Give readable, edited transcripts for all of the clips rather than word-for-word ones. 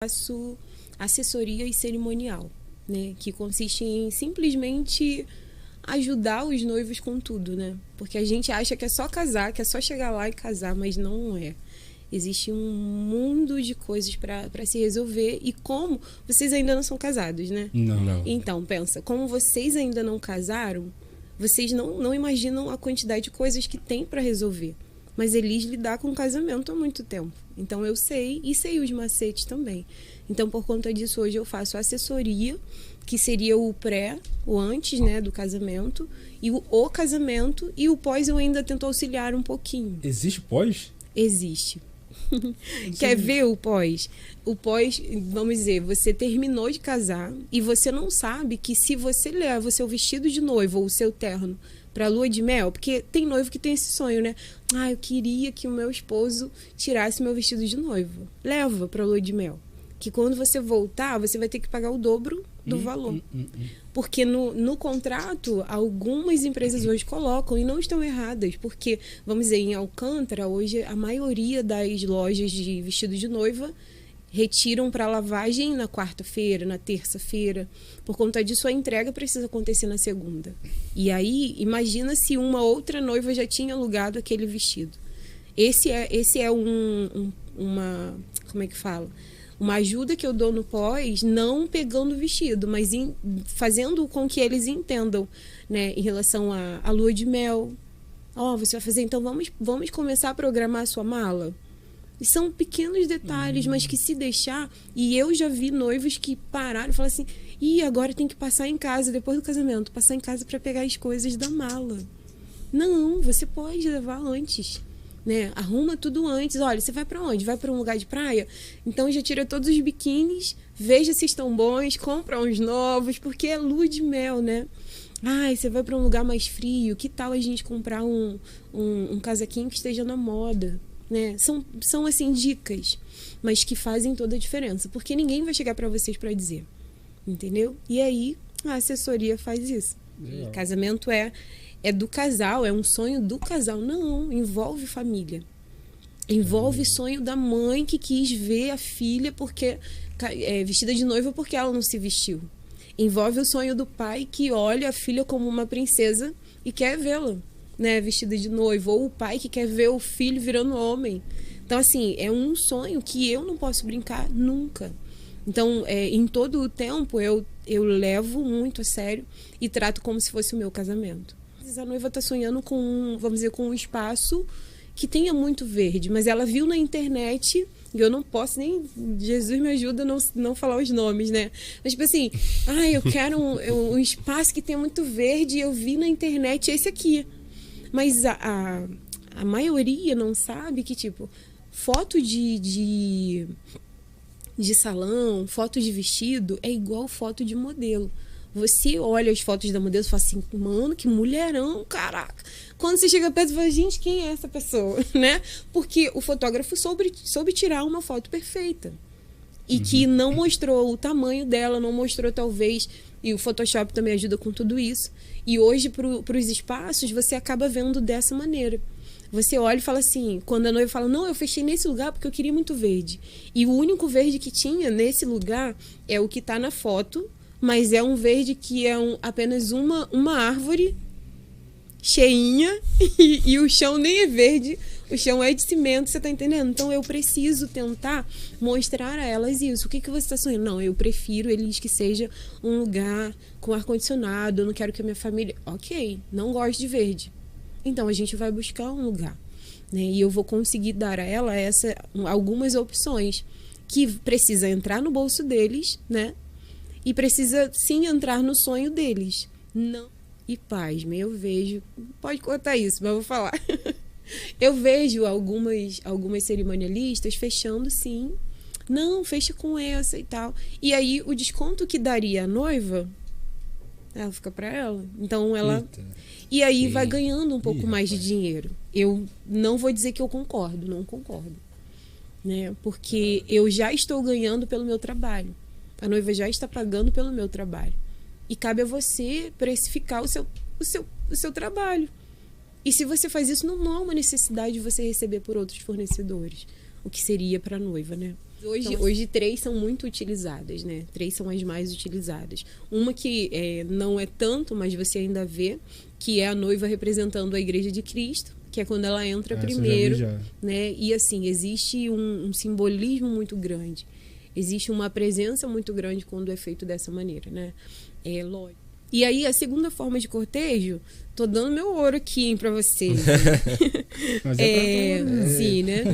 faço assessoria e cerimonial, né? Que consiste em simplesmente ajudar os noivos com tudo, né? Porque a gente acha que é só casar, que é só chegar lá e casar, mas não é. Existe um mundo de coisas para se resolver. E como vocês ainda não são casados, né? Não. Então, pensa, como vocês ainda não casaram, vocês não imaginam a quantidade de coisas que tem para resolver. Mas Elis lidar com o casamento há muito tempo. Então eu sei, e sei os macetes também. Então, por conta disso, hoje eu faço assessoria, que seria o pré, o antes, né, do casamento, e o casamento, e o pós eu ainda tento auxiliar um pouquinho. Existe pós? Existe. Quer ver o pós? O pós, vamos dizer, você terminou de casar e você não sabe que se você leva o seu vestido de noiva ou o seu terno pra lua de mel, porque tem noivo que tem esse sonho, né? Ah, eu queria que o meu esposo tirasse meu vestido de noiva. Leva pra lua de mel. Que quando você voltar, você vai ter que pagar o dobro do valor. Porque no contrato, algumas empresas hoje colocam, e não estão erradas, porque, vamos dizer, em Alcântara, hoje a maioria das lojas de vestido de noiva retiram para lavagem na quarta-feira, na terça-feira. Por conta disso, a entrega precisa acontecer na segunda. E aí, imagina se uma outra noiva já tinha alugado aquele vestido. Esse é uma... Como é que fala? Uma ajuda que eu dou no pós, não pegando o vestido, mas fazendo com que eles entendam, né, em relação à lua de mel. Você vai fazer, então vamos começar a programar a sua mala. E são pequenos detalhes, mas que se deixar... E eu já vi noivos que pararam e falaram assim, agora tem que passar em casa, depois do casamento, passar em casa para pegar as coisas da mala. Não, você pode levar antes. Né? Arruma tudo antes. Olha, você vai para onde? Vai para um lugar de praia? Então já tira todos os biquínis, veja se estão bons, compra uns novos, porque é lua de mel, né? Você vai para um lugar mais frio, que tal a gente comprar um casaquinho que esteja na moda? Né? São assim, dicas, mas que fazem toda a diferença, porque ninguém vai chegar para vocês para dizer, entendeu? E aí a assessoria faz isso. E casamento é do casal, é um sonho do casal. Não, envolve família. Envolve sonho da mãe que quis ver a filha vestida de noiva porque ela não se vestiu. Envolve o sonho do pai que olha a filha como uma princesa e quer vê-la, né, vestida de noiva. Ou o pai que quer ver o filho virando homem. Então, assim, é um sonho que eu não posso brincar nunca. Então, em todo o tempo, eu levo muito a sério e trato como se fosse o meu casamento. A noiva está sonhando com, vamos dizer, com um espaço que tenha muito verde, mas ela viu na internet, e eu não posso nem, Jesus me ajuda a não falar os nomes, né? Mas tipo assim, eu quero um espaço que tenha muito verde, e eu vi na internet esse aqui. Mas a maioria não sabe que, tipo, foto de salão, foto de vestido é igual foto de modelo. Você olha as fotos da modelo e fala assim, mano, que mulherão, caraca. Quando você chega perto, você fala, gente, quem é essa pessoa? Né? Porque o fotógrafo soube tirar uma foto perfeita. E que não mostrou o tamanho dela, não mostrou talvez... E o Photoshop também ajuda com tudo isso. E hoje, para os espaços, você acaba vendo dessa maneira. Você olha e fala assim, quando a noiva fala, não, eu fechei nesse lugar porque eu queria muito verde. E o único verde que tinha nesse lugar é o que está na foto, mas é um verde que é apenas uma árvore cheinha e o chão nem é verde, o chão é de cimento, você tá entendendo? Então eu preciso tentar mostrar a elas isso. O que você está sonhando? Não, eu prefiro eles que seja um lugar com ar-condicionado, eu não quero que a minha família... Ok, não gosto de verde. Então a gente vai buscar um lugar, né? E eu vou conseguir dar a ela algumas opções que precisa entrar no bolso deles, né? E precisa, sim, entrar no sonho deles. Não. E pasme, eu vejo... Pode cortar isso, mas eu vou falar. Eu vejo algumas cerimonialistas fechando, sim. Não, fecha com essa e tal. E aí, o desconto que daria a noiva, ela fica pra ela. Então, ela... Eita. E aí, vai ganhando um pouco mais de dinheiro. Eu não vou dizer que eu concordo, não concordo. Né? Porque eu já estou ganhando pelo meu trabalho. A noiva já está pagando pelo meu trabalho. E cabe a você precificar o seu trabalho. E se você faz isso, não há uma necessidade de você receber por outros fornecedores. O que seria para a noiva, né? Hoje 3 são muito utilizadas, né? 3 são as mais utilizadas. Uma que não é tanto, mas você ainda vê, que é a noiva representando a Igreja de Cristo, que é quando ela entra primeiro, né? E assim, existe um simbolismo muito grande. Existe uma presença muito grande quando é feito dessa maneira, né? É lógico. E aí, a segunda forma de cortejo, tô dando meu ouro aqui pra vocês. Mas sim, né?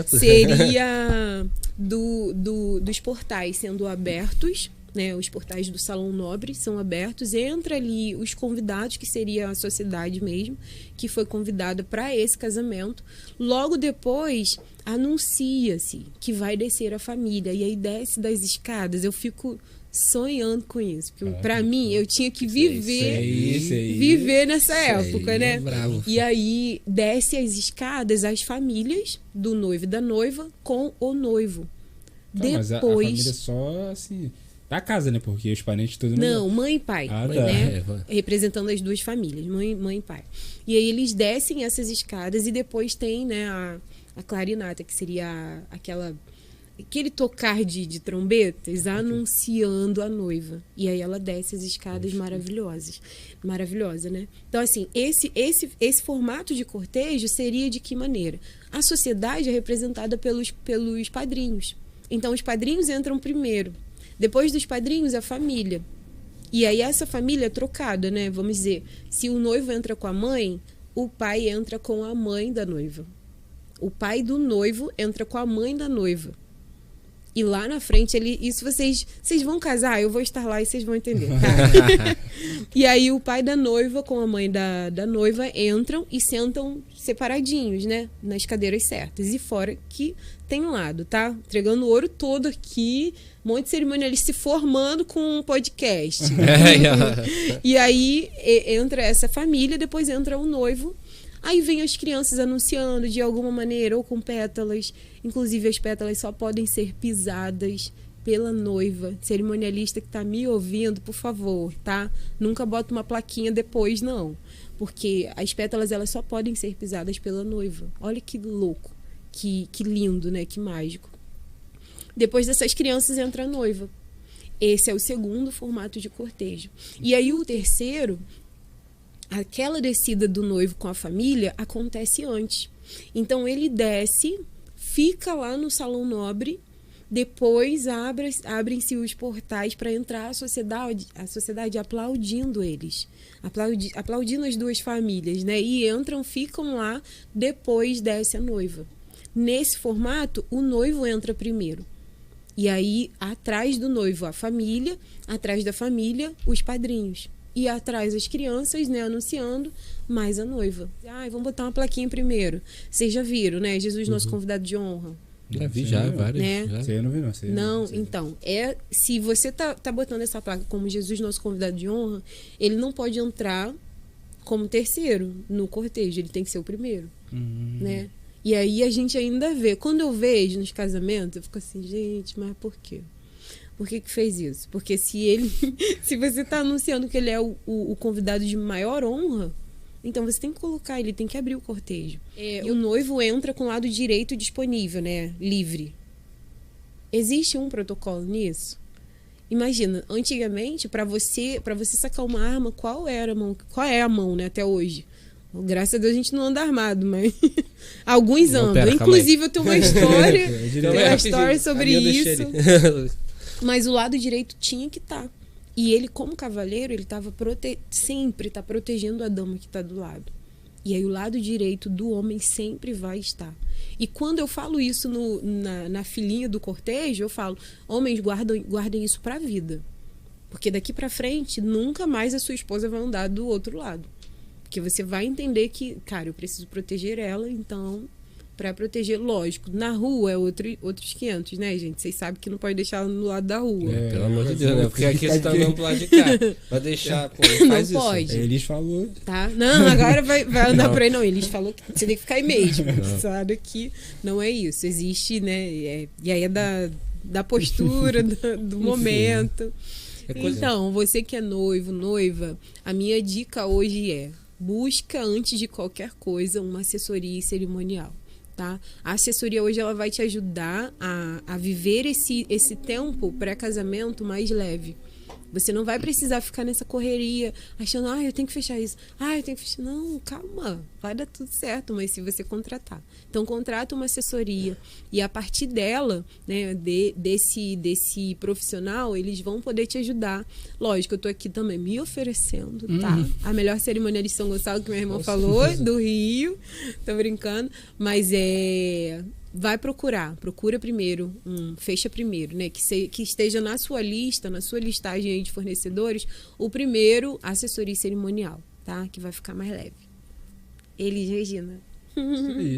Seria dos portais sendo abertos, né? Os portais do Salão Nobre são abertos, entra ali os convidados, que seria a sociedade mesmo, que foi convidada para esse casamento. Logo depois, anuncia-se que vai descer a família, e aí desce das escadas. Eu fico sonhando com isso, porque para mim eu tinha que viver nessa época, né? E aí desce as escadas as famílias do noivo e da noiva com o noivo. Depois, mas a família só assim da casa, né? Porque os parentes todos não, mãe e pai, né? Representando as duas famílias, mãe e pai. E aí eles descem essas escadas e depois tem, né, a clarinata, que seria aquele tocar de trombetas anunciando a noiva. E aí ela desce as escadas maravilhosa, né? Então, assim, esse formato de cortejo seria de que maneira? A sociedade é representada pelos padrinhos. Então, os padrinhos entram primeiro. Depois dos padrinhos, a família. E aí essa família é trocada, né? Vamos dizer, se o noivo entra com a mãe, o pai entra com a mãe da noiva. O pai do noivo entra com a mãe da noiva. E lá na frente, isso vocês vão casar, eu vou estar lá e vocês vão entender, tá? E aí o pai da noiva com a mãe da noiva entram e sentam separadinhos, né? Nas cadeiras certas. E fora que tem um lado, tá? Entregando o ouro todo aqui, um monte de cerimonialista se formando com um podcast. E aí entra essa família, depois entra o noivo. Aí vem as crianças anunciando de alguma maneira, ou com pétalas. Inclusive, as pétalas só podem ser pisadas pela noiva. Cerimonialista que está me ouvindo, por favor, tá? Nunca bota uma plaquinha depois, não. Porque as pétalas, elas só podem ser pisadas pela noiva. Olha que louco, que lindo, né? Que mágico. Depois dessas crianças entra a noiva. Esse é o segundo formato de cortejo. E aí o terceiro... Aquela descida do noivo com a família acontece antes. Então ele desce, fica lá no Salão Nobre, depois abrem-se os portais para entrar a sociedade aplaudindo eles, aplaudindo as duas famílias, né? E entram, ficam lá, depois desce a noiva. Nesse formato, o noivo entra primeiro. E aí, atrás do noivo, a família, atrás da família, os padrinhos. E atrás as crianças, né, anunciando, mais a noiva. Vamos botar uma plaquinha primeiro. Vocês já viram, né? Jesus, nosso convidado de honra. Já vi, vários. Né? Você não viu, não. Não, então, se você tá botando essa placa como Jesus, nosso convidado de honra, ele não pode entrar como terceiro no cortejo, ele tem que ser o primeiro, né? E aí a gente ainda vê. Quando eu vejo nos casamentos, eu fico assim, gente, mas por quê? Por que fez isso? Porque se você está anunciando que ele é o convidado de maior honra, então você tem que colocar, ele tem que abrir o cortejo. E o noivo entra com o lado direito disponível, né? Livre. Existe um protocolo nisso? Imagina, antigamente, para você sacar uma arma, qual é a mão, né? Até hoje. Graças a Deus a gente não anda armado, mas alguns andam. Inclusive eu tenho uma história sobre isso. Mas o lado direito tinha que estar. E ele, como cavaleiro, ele estava sempre está protegendo a dama que está do lado. E aí o lado direito do homem sempre vai estar. E quando eu falo isso na filinha do cortejo, eu falo, homens, guardem isso para a vida. Porque daqui para frente, nunca mais a sua esposa vai andar do outro lado. Porque você vai entender que, cara, eu preciso proteger ela, então... Pra proteger, lógico, na rua é outros 500, né, gente? Vocês sabem que não pode deixar ela no lado da rua. Pelo amor de Deus, né? Porque aqui você tá andando pro lado de cá. Vai deixar, pô, faz não pode. Eles falou. Tá? Não, agora vai andar por aí. Não, eles falou que você tem que ficar aí mesmo. Sabe que não é isso. Existe, né? E aí é da postura, do momento. Então, você que é noivo, noiva, a minha dica hoje busca, antes de qualquer coisa, uma assessoria cerimonial. tá? A assessoria hoje ela vai te ajudar a viver esse tempo pré-casamento mais leve. Você não vai precisar ficar nessa correria, achando, eu tenho que fechar isso. Eu tenho que fechar. Não, calma, vai dar tudo certo, mas se você contratar. Então, contrata uma assessoria e a partir dela, né, desse profissional, eles vão poder te ajudar. Lógico, eu tô aqui também me oferecendo, tá? A melhor cerimônia de São Gonçalo, que minha irmã falou, do Rio. Tô brincando. Mas procura primeiro, fecha primeiro, né? Que esteja na sua lista, na sua listagem aí de fornecedores, o primeiro assessoria cerimonial, tá? Que vai ficar mais leve. Elis Regina. Isso aí.